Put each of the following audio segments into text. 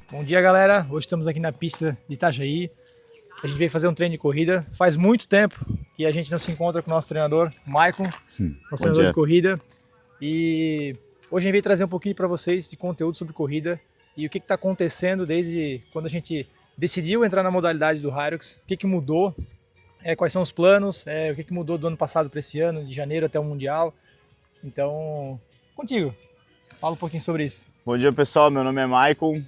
Bom dia, galera. Hoje estamos aqui na pista de Itajaí. A gente veio fazer um treino de corrida. Faz muito tempo que a gente não se encontra com o nosso treinador, Maicon, nosso treinador de corrida. E hoje a gente veio trazer um pouquinho para vocês de conteúdo sobre corrida e o que está acontecendo desde quando a gente decidiu entrar na modalidade do Hyrox, o que mudou, quais são os planos, o que mudou do ano passado para esse ano, de janeiro até o Mundial. Então, contigo, fala um pouquinho sobre isso. Bom dia, pessoal. Meu nome é Maicon.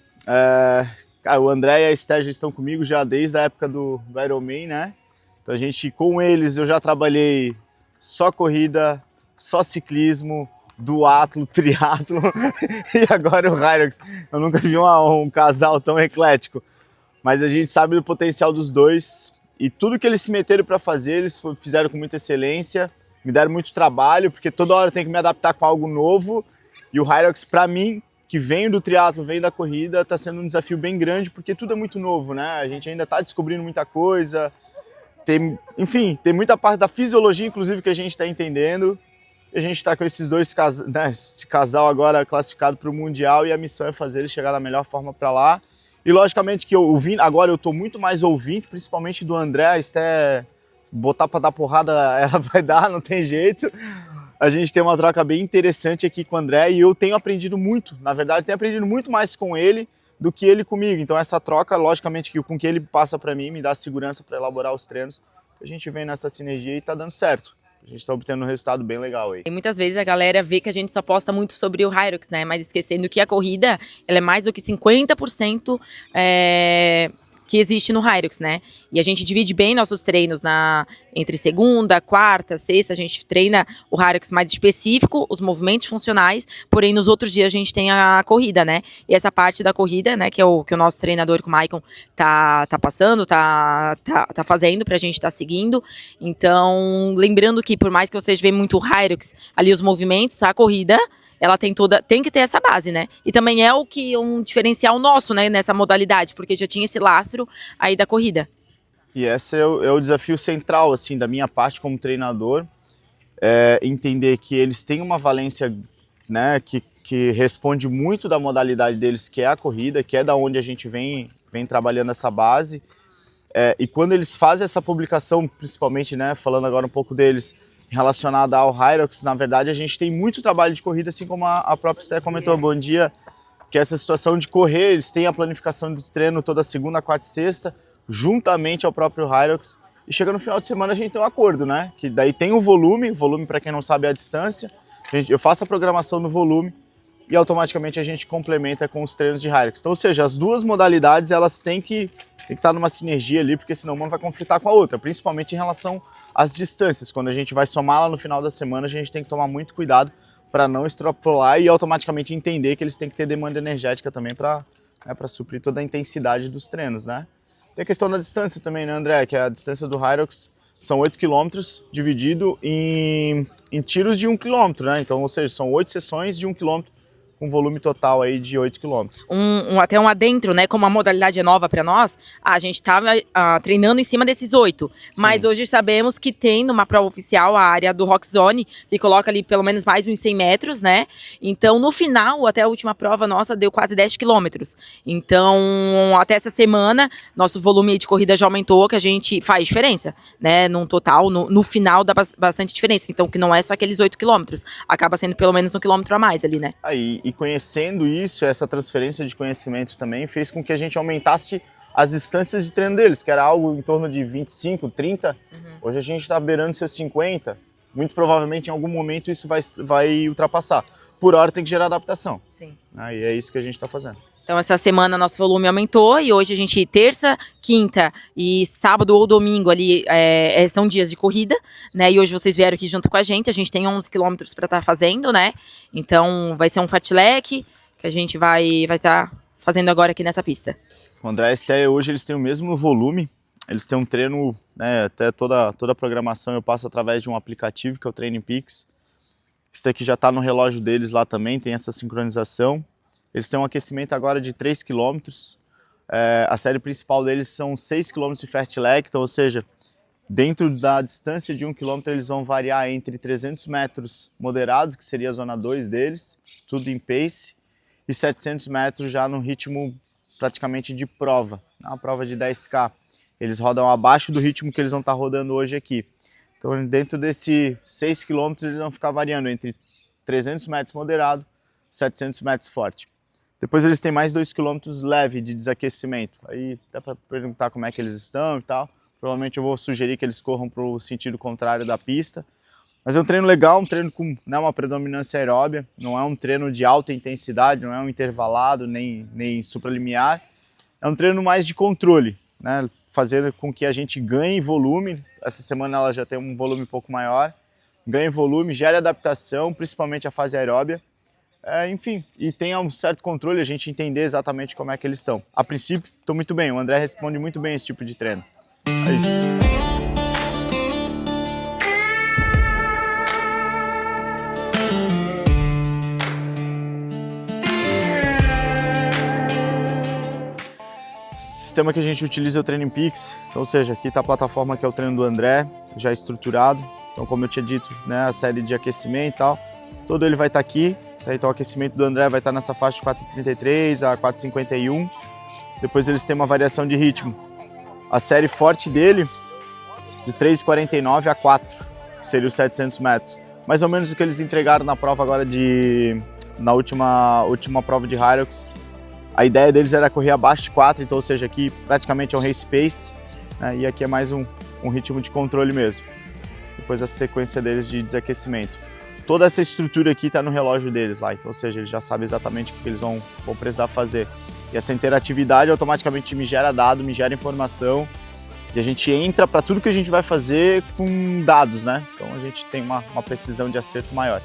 O André e a Esther já estão comigo já desde a época do Ironman, né? Então com eles eu já trabalhei só corrida, só ciclismo, duatlo, triatlo e agora o Hyrox. Eu nunca vi um casal tão eclético, mas a gente sabe do potencial dos dois e tudo que eles se meteram para fazer, eles fizeram com muita excelência, me deram muito trabalho, porque toda hora eu tenho que me adaptar com algo novo e o Hyrox, para mim, que vem do triatlo, vem da corrida, está sendo um desafio bem grande, porque tudo é muito novo, né? A gente ainda está descobrindo muita coisa, tem muita parte da fisiologia, inclusive, que a gente está entendendo. E a gente está com esses dois esse casal agora classificado para o Mundial e a missão é fazer eles chegar da melhor forma para lá. E logicamente que agora eu estou muito mais ouvinte, principalmente do André, a Esté, botar para dar porrada, ela vai dar, não tem jeito. A gente tem uma troca bem interessante aqui com o André e eu tenho aprendido muito, na verdade tenho aprendido muito mais com ele do que ele comigo. Então essa troca, logicamente que com que ele passa para mim, me dá segurança para elaborar os treinos. A gente vem nessa sinergia e tá dando certo. A gente está obtendo um resultado bem legal aí. E muitas vezes a galera vê que a gente só posta muito sobre o Hyrox, né? Mas esquecendo que a corrida, ela é mais do que 50% que existe no Hyrox, né? E a gente divide bem nossos treinos entre segunda, quarta, sexta, a gente treina o Hyrox mais específico, os movimentos funcionais, porém nos outros dias a gente tem a corrida, né? E essa parte da corrida, né, que o nosso treinador, que o Maicon, tá passando, tá fazendo pra gente tá seguindo. Então, lembrando que por mais que vocês vejam muito o Hyrox, ali os movimentos, a corrida, ela tem que ter essa base, né? E também é um diferencial nosso, né, nessa modalidade, porque já tinha esse lastro aí da corrida. E esse é o desafio central, assim, da minha parte como treinador, entender que eles têm uma valência, né, que responde muito da modalidade deles, que é a corrida, que é da onde a gente vem trabalhando essa base. E quando eles fazem essa publicação, principalmente, né, falando agora um pouco deles, relacionada ao Hyrox, na verdade a gente tem muito trabalho de corrida, assim como a própria Esther comentou, bom dia, que essa situação de correr, eles têm a planificação de treino toda segunda, quarta e sexta, juntamente ao próprio Hyrox, e chega no final de semana a gente tem um acordo, né, que daí tem o volume para quem não sabe é a distância, eu faço a programação no volume e automaticamente a gente complementa com os treinos de Hyrox. Então, ou seja, as duas modalidades elas têm que estar numa sinergia ali, porque senão uma vai conflitar com a outra, principalmente em relação às distâncias. Quando a gente vai somar lá no final da semana, a gente tem que tomar muito cuidado para não extrapolar e automaticamente entender que eles têm que ter demanda energética também para suprir toda a intensidade dos treinos, né? Tem a questão da distância também, né, André? Que a distância do Hyrox são 8 km dividido em tiros de 1 km, né? Então, ou seja, são 8 sessões de 1 km, com volume total aí de 8 km. Até um adentro, né? Como a modalidade é nova para nós, a gente estava treinando em cima desses 8. Sim. Mas hoje sabemos que tem numa prova oficial a área do Rock Zone, que coloca ali pelo menos mais uns 100 metros, né? Então, no final, até a última prova nossa, deu quase 10 quilômetros. Então, até essa semana, nosso volume de corrida já aumentou, que a gente faz diferença, né? Num total, no final dá bastante diferença. Então, que não é só aqueles 8 quilômetros. Acaba sendo pelo menos 1 quilômetro a mais ali, né? E conhecendo isso, essa transferência de conhecimento também fez com que a gente aumentasse as distâncias de treino deles, que era algo em torno de 25, 30. Hoje a gente está beirando seus 50. Muito provavelmente em algum momento isso vai ultrapassar. Por hora tem que gerar adaptação. Sim. E é isso que a gente está fazendo. Então essa semana nosso volume aumentou e hoje a gente, terça, quinta e sábado ou domingo ali são dias de corrida, né? E hoje vocês vieram aqui junto com a gente tem 11 quilômetros para estar fazendo, né? Então vai ser um fartlek que a gente vai estar fazendo agora aqui nessa pista. O André e a Esté, hoje eles têm o mesmo volume, eles têm um treino, né, até toda a programação eu passo através de um aplicativo que é o Training Peaks. Isso aqui já está no relógio deles lá também, tem essa sincronização. Eles têm um aquecimento agora de 3 km, a série principal deles são 6 km de fartlek, então, ou seja, dentro da distância de 1 km eles vão variar entre 300 metros moderados, que seria a zona 2 deles, tudo em pace, e 700 metros já no ritmo praticamente de prova, uma prova de 10K. Eles rodam abaixo do ritmo que eles vão estar rodando hoje aqui. Então, dentro desse 6 km, eles vão ficar variando entre 300 metros moderado, 700 metros forte. Depois eles têm mais 2 km leve de desaquecimento. Aí dá para perguntar como é que eles estão e tal. Provavelmente eu vou sugerir que eles corram para o sentido contrário da pista. Mas é um treino legal, um treino com uma predominância aeróbia. Não é um treino de alta intensidade, não é um intervalado, nem supralimiar. É um treino mais de controle, né? Fazer com que a gente ganhe volume. Essa semana ela já tem um volume um pouco maior. Ganhe volume, gere adaptação, principalmente a fase aeróbia. Enfim, e tenha um certo controle, a gente entender exatamente como é que eles estão. A princípio, estão muito bem. O André responde muito bem esse tipo de treino. É isso. O sistema que a gente utiliza é o Training Peaks, então, ou seja, aqui está a plataforma que é o treino do André, já estruturado. Então, como eu tinha dito, né, a série de aquecimento e tal, todo ele vai estar aqui. Então o aquecimento do André vai estar nessa faixa de 4,33 a 4,51. Depois eles têm uma variação de ritmo. A série forte dele, de 3,49 a 4, que seria os 700 metros. Mais ou menos o que eles entregaram na prova agora na última prova de Hyrox. A ideia deles era correr abaixo de 4, então, ou seja, aqui praticamente é um race pace, né, e aqui é mais um ritmo de controle mesmo. Depois a sequência deles de desaquecimento. Toda essa estrutura aqui está no relógio deles lá, então, ou seja, eles já sabem exatamente o que eles vão precisar fazer. E essa interatividade automaticamente me gera dado, me gera informação, e a gente entra para tudo que a gente vai fazer com dados, né? Então a gente tem uma precisão de acerto maior.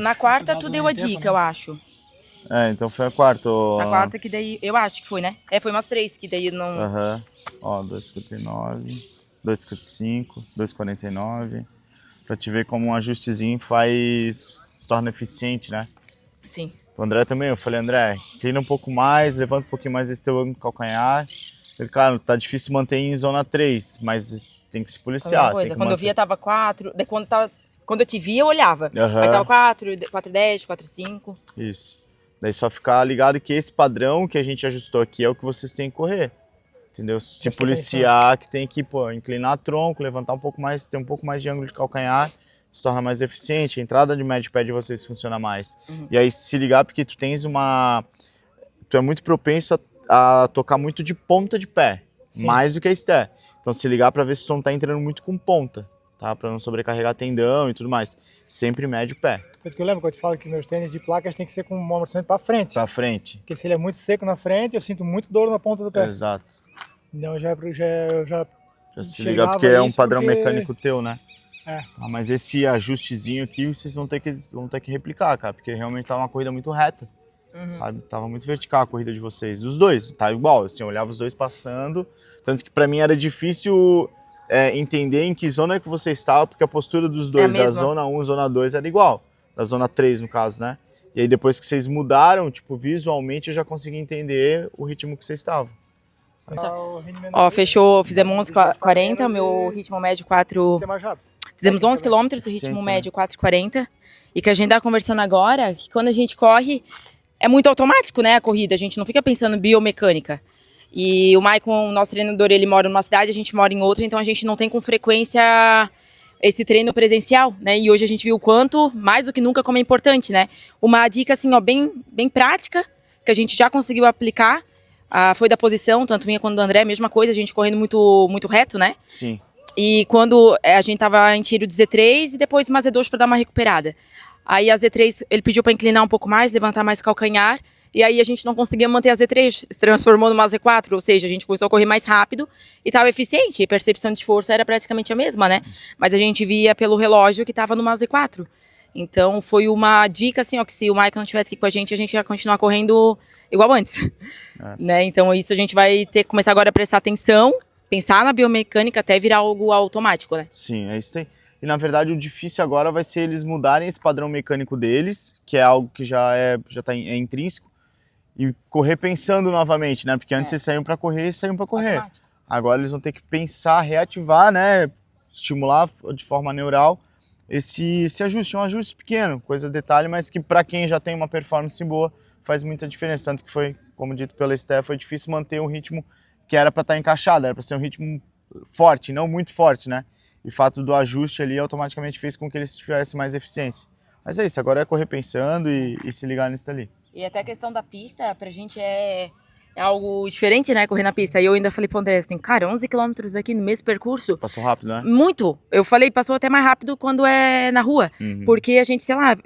Na quarta tu deu a dica, eu acho. Então foi a quarta. Na quarta que daí, eu acho que foi, né? Foi umas 3 que daí não... Aham. Ó, 2,59, 2,55, 2,49. Pra te ver como um ajustezinho se torna eficiente, né? Sim. O André também, eu falei, André, inclina um pouco mais, levanta um pouquinho mais esse teu ângulo de calcanhar. Ele, claro, tá difícil manter em zona 3, mas tem que se policiar. Coisa. Quando eu via tava 4, daí quando eu te via eu olhava. Uhum. Aí tava 4, 4,10, 4,5. Isso. Daí só ficar ligado que esse padrão que a gente ajustou aqui é o que vocês têm que correr. Entendeu? Se policiar, que tem que inclinar tronco, levantar um pouco mais, ter um pouco mais de ângulo de calcanhar, se torna mais eficiente, a entrada de médio pé de vocês funciona mais. Uhum. E aí se ligar porque tu é muito propenso a tocar muito de ponta de pé, sim, mais do que a sté. Então se ligar para ver se tu não tá entrando muito com ponta, tá? Para não sobrecarregar tendão e tudo mais. Sempre médio pé. Tanto que eu lembro quando eu te falo que meus tênis de placas tem que ser com um amortecimento para frente. Para frente. Porque se ele é muito seco na frente, eu sinto muito dor na ponta do pé. Exato. Então eu já se ligar porque é um padrão mecânico teu, né? Mas esse ajustezinho aqui vocês vão ter que replicar, cara, porque realmente tá uma corrida muito reta, sabe? Tava muito vertical a corrida de vocês, dos dois, tá igual, assim, eu olhava os dois passando, tanto que pra mim era difícil entender em que zona que você estava, porque a postura dos dois, da zona 1 e zona 2 era igual, da zona 3 no caso, né? E aí depois que vocês mudaram, tipo, visualmente eu já consegui entender o ritmo que vocês estavam. Ó, fechou, fizemos 11,40, meu ritmo médio 4... Fizemos 11 quilômetros, ritmo médio 4,40. E que a gente tá conversando agora, que quando a gente corre, é muito automático, né, a corrida. A gente não fica pensando em biomecânica. E o Maicon, nosso treinador, ele mora numa cidade, a gente mora em outra, então a gente não tem com frequência esse treino presencial, né? E hoje a gente viu o quanto, mais do que nunca, como é importante, né? Uma dica, assim, ó, bem prática, que a gente já conseguiu aplicar, foi da posição, tanto minha quanto do André, mesma coisa, a gente correndo muito reto, né? Sim. E quando a gente tava em tiro de Z3 e depois uma Z2 para dar uma recuperada. Aí a Z3, ele pediu para inclinar um pouco mais, levantar mais o calcanhar, e aí a gente não conseguia manter a Z3, se transformou numa Z4, ou seja, a gente começou a correr mais rápido e estava eficiente, e a percepção de esforço era praticamente a mesma, né? Mas a gente via pelo relógio que estava numa Z4. Então foi uma dica, assim, ó, que se o Michael não estivesse aqui com a gente ia continuar correndo igual antes. Né? Então isso a gente vai ter que começar agora a prestar atenção, pensar na biomecânica até virar algo automático, né? Sim, é isso aí. E na verdade o difícil agora vai ser eles mudarem esse padrão mecânico deles, que é algo que é intrínseco, e correr pensando novamente, né? Porque antes eles saíam para correr e saíam para correr. Automático. Agora eles vão ter que pensar, reativar, né? Estimular de forma neural esse ajuste, um ajuste pequeno, coisa detalhe, mas que para quem já tem uma performance boa faz muita diferença. Tanto que foi, como dito pela Steph, foi difícil manter um ritmo que era para estar encaixado, era para ser um ritmo forte, não muito forte, né? E o fato do ajuste ali automaticamente fez com que eles tivessem mais eficiência. Mas é isso, agora é correr pensando e se ligar nisso ali. E até a questão da pista, pra gente é algo diferente, né, correr na pista. E eu ainda falei pro André, assim, cara, 11 quilômetros aqui no mesmo percurso. Passou rápido, né? Muito. Eu falei, passou até mais rápido quando é na rua. Porque a gente, sei lá,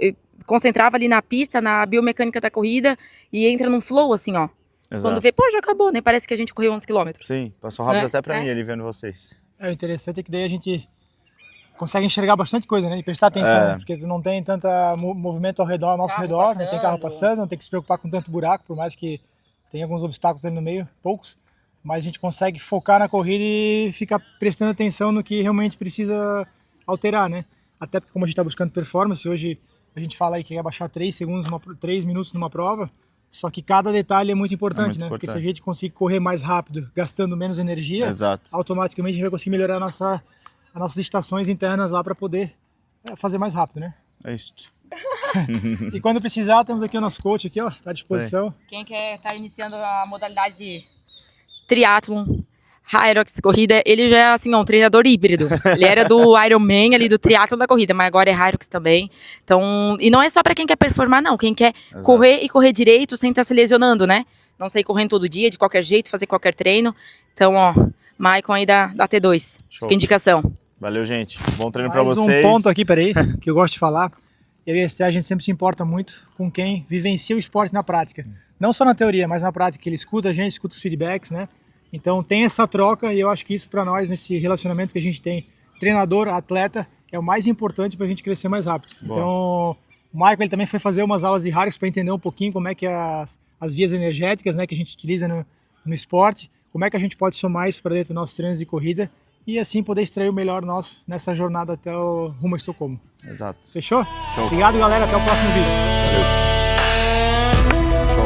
concentrava ali na pista, na biomecânica da corrida e entra num flow, assim, ó. Exato. Quando vê, pô, já acabou, né? Parece que a gente correu 11 quilômetros. Sim, passou rápido Né? até pra mim ali vendo vocês. O interessante é que daí a gente consegue enxergar bastante coisa, né? E prestar atenção, né? Porque tu não tem tanto movimento ao nosso Carro redor, não tem passando. carro passando, não tem que se preocupar com tanto buraco, por mais que tenha alguns obstáculos ali no meio, poucos. Mas a gente consegue focar na corrida e ficar prestando atenção no que realmente precisa alterar, né? Até porque como a gente está buscando performance, hoje a gente fala aí que quer baixar 3 minutos numa prova, só que cada detalhe é muito importante, né? Porque se a gente conseguir correr mais rápido, gastando menos energia, Exato. automaticamente a gente vai conseguir melhorar as nossas estações internas lá para poder fazer mais rápido, né? É isso. E quando precisar, temos aqui o nosso coach aqui, ó, tá à disposição. Quem quer estar iniciando a modalidade de triatlon, Hyrox, corrida, ele já é assim, um treinador híbrido. Ele era do Ironman ali, do triatlon da corrida, mas agora é Hyrox também. Então, e não é só para quem quer performar, não. Quem quer correr e correr direito sem estar se lesionando, né? Não sair correndo todo dia, de qualquer jeito, fazer qualquer treino. Então, ó, Maicon aí da T2. Show. Que indicação. Valeu, gente. Bom treino Mais pra vocês. um ponto aqui, peraí, que eu gosto de falar. Eu e a Esther, a gente sempre se importa muito com quem vivencia o esporte na prática. Não só na teoria, mas na prática. Ele escuta a gente, escuta os feedbacks, né? Então tem essa troca e eu acho que isso para nós, nesse relacionamento que a gente tem, treinador, atleta, é o mais importante para a gente crescer mais rápido. Boa. Então o Michael ele também foi fazer umas aulas de Hyrox para entender um pouquinho como é que as vias energéticas, né, que a gente utiliza no esporte, como é que a gente pode somar isso para dentro dos nossos treinos de corrida e assim poder extrair o melhor nosso nessa jornada até o rumo a Estocolmo. Exato. Fechou? Show. Obrigado, galera. Até o próximo vídeo. Valeu. Show.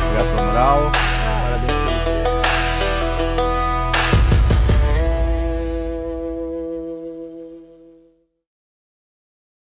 Obrigado pela moral.